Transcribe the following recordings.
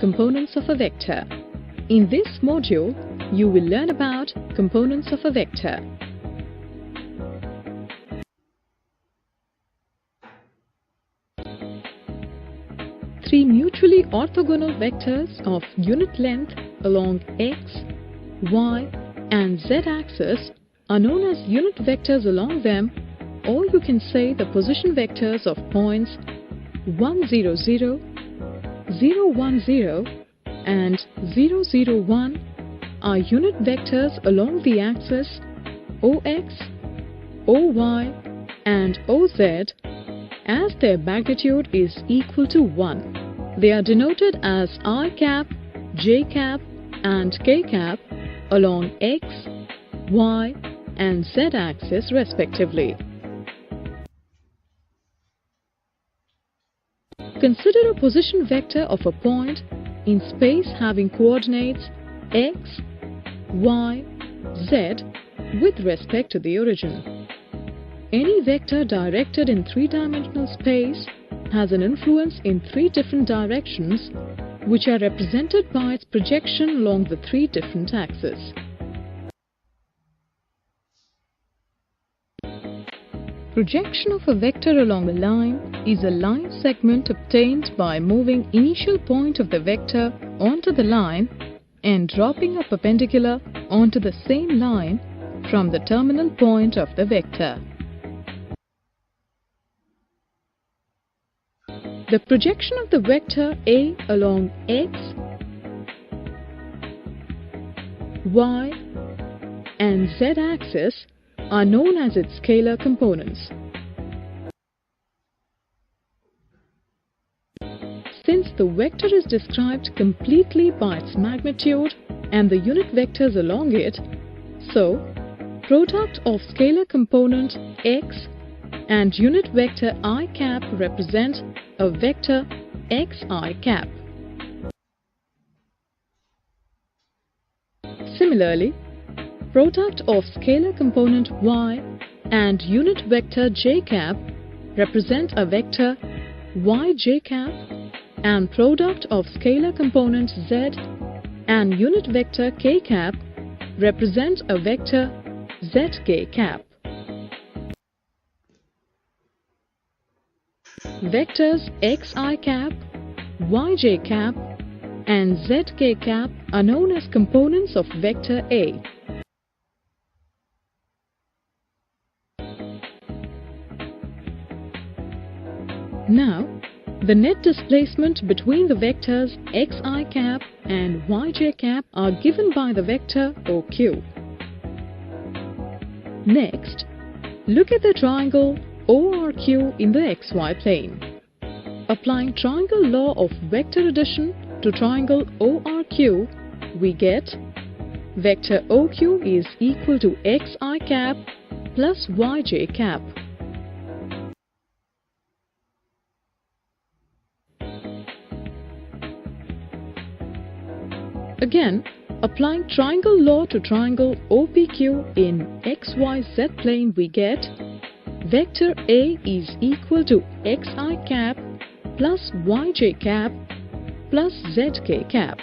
components of a vector. In this module, you will learn about components of a vector. Three mutually orthogonal vectors of unit length along x, y, and z axis are known as unit vectors along them, or you can say the position vectors of points 1, 0, 0, 0, 1, 0, and 0, 0, 1 are unit vectors along the axis OX, OY, and OZ as their magnitude is equal to 1. They are denoted as I cap, j cap, and k cap along x, y, and z axis respectively. Consider a position vector of a point in space having coordinates x, y, z with respect to the origin. Any vector directed in three-dimensional space has an influence in three different directions, which are represented by its projection along the three different axes. Projection of a vector along a line is a line segment obtained by moving initial point of the vector onto the line and dropping a perpendicular onto the same line from the terminal point of the vector. The projection of the vector A along x, y, and z axis are known as its scalar components. Since the vector is described completely by its magnitude and the unit vectors along it, so product of scalar component x and unit vector I cap represent a vector xi cap. Similarly, product of scalar component y and unit vector j cap represent a vector yj cap, and product of scalar component z and unit vector k cap represent a vector zk cap. Vectors xi cap, yj cap, and zk cap are known as components of vector A. Now, the net displacement between the vectors xi cap and yj cap are given by the vector OQ. Next, look at the triangle ORQ in the xy plane. Applying triangle law of vector addition to triangle ORQ, we get vector OQ is equal to xi cap plus yj cap. Again, applying triangle law to triangle OPQ in XYZ plane, we get vector A is equal to xi cap plus yj cap plus zk cap.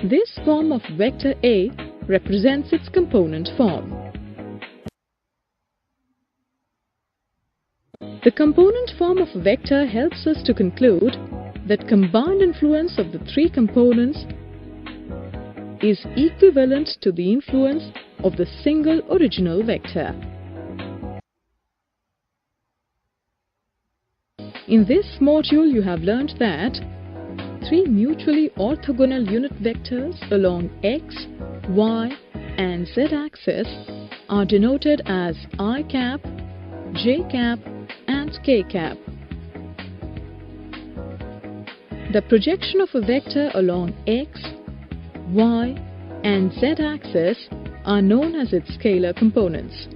This form of vector A represents its component form. The component form of a vector helps us to conclude that combined influence of the three components is equivalent to the influence of the single original vector. In this module, you have learnt that three mutually orthogonal unit vectors along x, y, and z axis are denoted as I cap, j cap, and k cap. The projection of a vector along x, y, and z axis are known as its scalar components.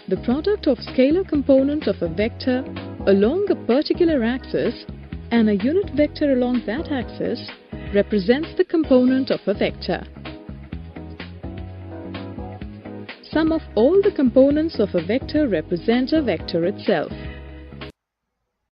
The product of scalar component of a vector along a particular axis and a unit vector along that axis represents the component of a vector. Sum of all the components of a vector represent a vector itself.